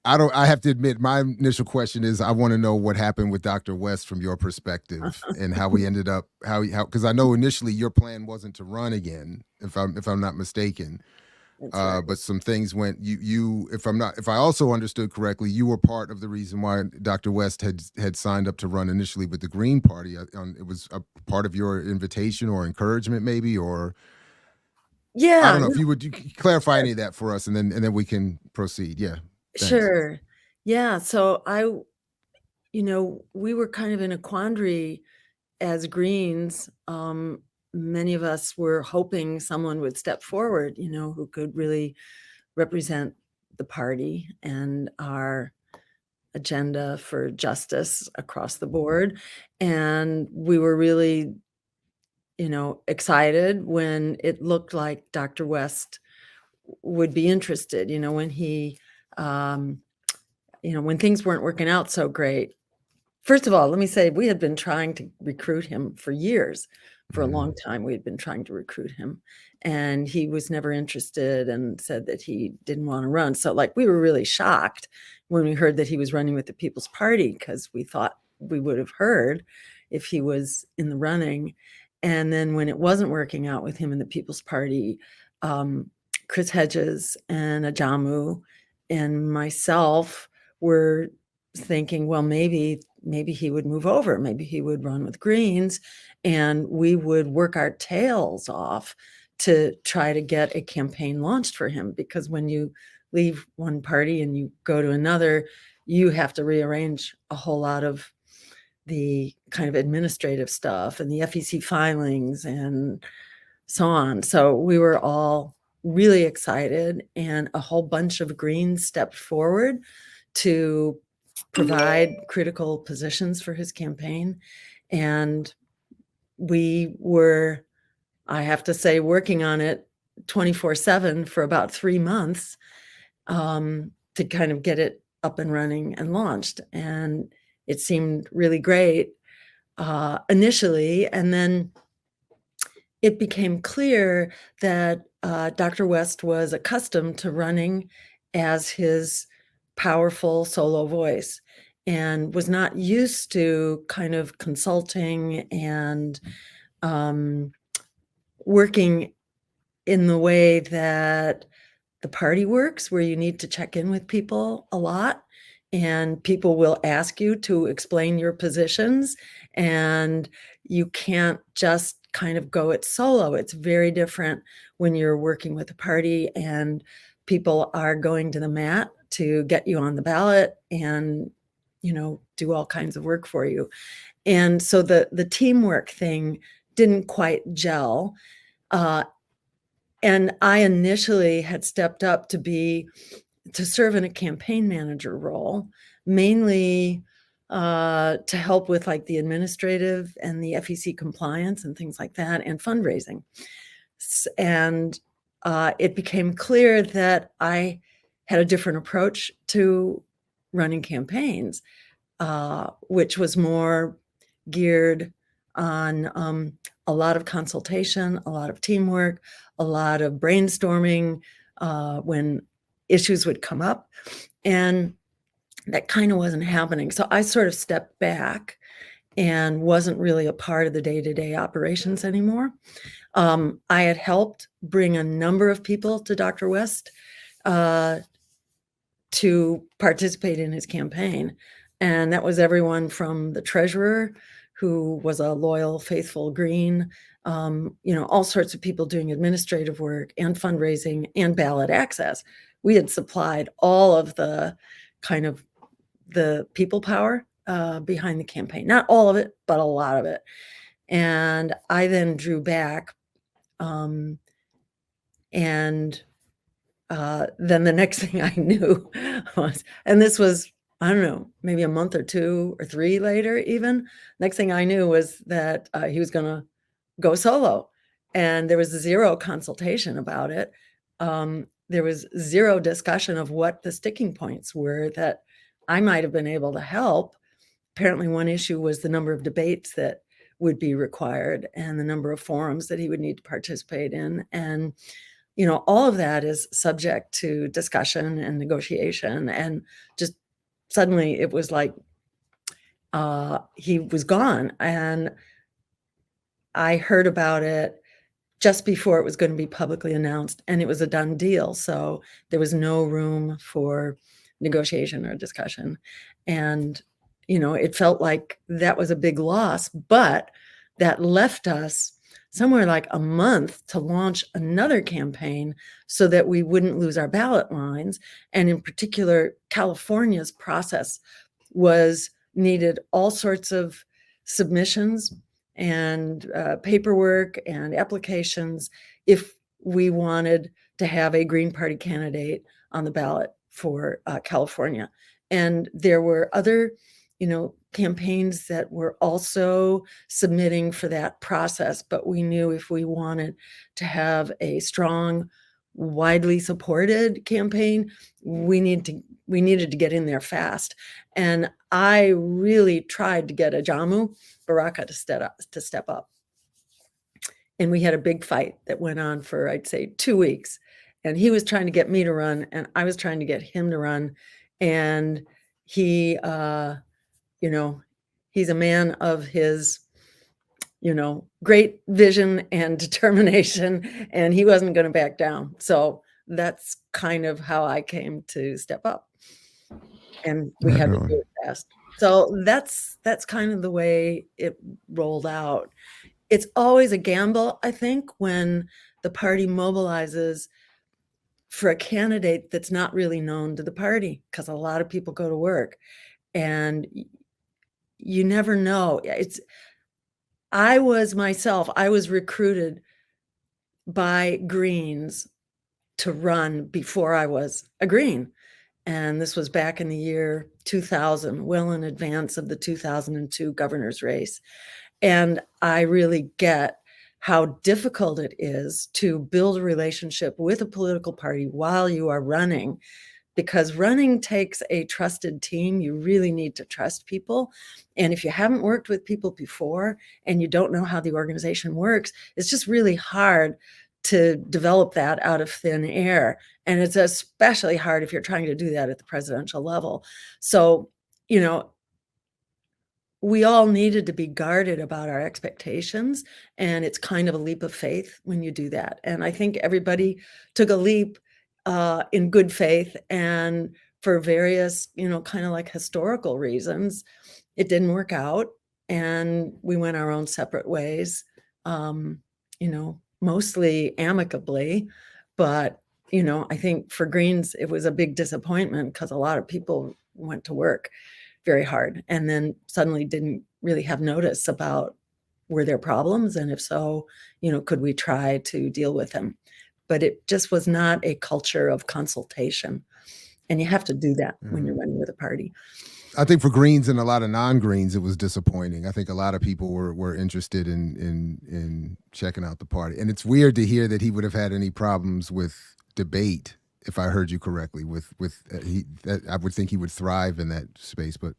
I have to admit, my initial question is, I want to know what happened with Dr. West from your perspective, and how we ended up, because I know initially your plan wasn't to run again, if I'm not mistaken. That's right. But some things went, if I also understood correctly, you were part of the reason why Dr. West had signed up to run initially with the Green Party. It was a part of your invitation or encouragement, maybe, or I Yeah, don't know if no, you would clarify any of that for us, and then we can proceed. Yeah, thanks. sure. Yeah, so we were kind of in a quandary as Greens. Many of us were hoping someone would step forward, who could really represent the party and our agenda for justice across the board. And we were really, excited when it looked like Dr. West would be interested, um, when things weren't working out so great. First of all, let me say, we had been trying to recruit him for years. For a long Mhm. time, we had been trying to recruit him, and he was never interested and said that he didn't want to run. So, like, we were really shocked when we heard that he was running with the People's Party, because we thought we would have heard if he was in the running. And then when it wasn't working out with him in the People's Party, um, Chris Hedges and Ajamu and myself were thinking, well, maybe he would move over, maybe he would run with Greens, and we would work our tails off to try to get a campaign launched for him, because when you leave one party and you go to another, you have to rearrange a whole lot of the kind of administrative stuff and the FEC filings and so on. So we were all really excited, and a whole bunch of Greens stepped forward to provide critical positions for his campaign. And we were, I have to say, working on it 24/7 for about 3 months, to kind of get it up and running and launched. And it seemed really great initially. And then it became clear that Dr. West was accustomed to running as his powerful solo voice, and was not used to kind of consulting and working in the way that the party works, where you need to check in with people a lot, and people will ask you to explain your positions, and you can't just kind of go it solo. It's very different when you're working with a party and people are going to the mat to get you on the ballot and do all kinds of work for you. And so the teamwork thing didn't quite gel. uh, and I initially had stepped up to serve in a campaign manager role, mainly to help with like the administrative and the FEC compliance and things like that, and fundraising. And it became clear that I had a different approach to running campaigns, which was more geared on a lot of consultation, a lot of teamwork, a lot of brainstorming when issues would come up. And that kind of wasn't happening. So I sort of stepped back and wasn't really a part of the day-to-day operations anymore. I had helped bring a number of people to Dr. West to participate in his campaign. And that was everyone from the treasurer, who was a loyal, faithful Green, all sorts of people doing administrative work and fundraising and ballot access. We had supplied all of the kind of the people power behind the campaign. Not all of it, but a lot of it. And I then drew back. And then the next thing I knew was, and this was, I don't know, maybe a month or 2 or 3 later even, next thing I knew was that he was gonna go solo, and there was 0 consultation about it. There was 0 discussion of what the sticking points were that I might have been able to help. Apparently one issue was the number of debates that would be required and the number of forums that he would need to participate in, and all of that is subject to discussion and negotiation. And just suddenly it was like he was gone. And I heard about it just before it was going to be publicly announced, and it was a done deal. So there was no room for negotiation or discussion. And, it felt like that was a big loss, but that left us somewhere like a month to launch another campaign so that we wouldn't lose our ballot lines. And in particular, California's process needed all sorts of submissions and paperwork and applications if we wanted to have a Green Party candidate on the ballot for California. And there were other, campaigns that were also submitting for that process. But we knew if we wanted to have a strong, widely supported campaign, we needed to get in there fast. And I really tried to get Ajamu Baraka to step up. And we had a big fight that went on for, I'd say, 2 weeks. And he was trying to get me to run, and I was trying to get him to run. And he, he's a man of his, great vision and determination, and he wasn't going to back down. So that's kind of how I came to step up. And we had to do it fast. So that's kind of the way it rolled out. It's always a gamble, I think, when the party mobilizes for a candidate that's not really known to the party, because a lot of people go to work, and you never know. I was recruited by Greens to run before I was a Green. And this was back in the year 2000, well in advance of the 2002 governor's race. And I really get how difficult it is to build a relationship with a political party while you are running, because running takes a trusted team. You really need to trust people. And if you haven't worked with people before and you don't know how the organization works, it's just really hard to develop that out of thin air. And it's especially hard if you're trying to do that at the presidential level. So, we all needed to be guarded about our expectations, and it's kind of a leap of faith when you do that. And I think everybody took a leap in good faith, and for various, kind of like historical reasons, it didn't work out, and we went our own separate ways, mostly amicably. But, I think for Greens, it was a big disappointment because a lot of people went to work very hard and then suddenly didn't really have notice about were there problems, and if so, could we try to deal with them? But it just was not a culture of consultation, and you have to do that when you're running with a party. I think for Greens and a lot of non-Greens, it was disappointing. I think a lot of people were interested in checking out the party, and it's weird to hear that he would have had any problems with debate. If I heard you correctly, I would think he would thrive in that space, but.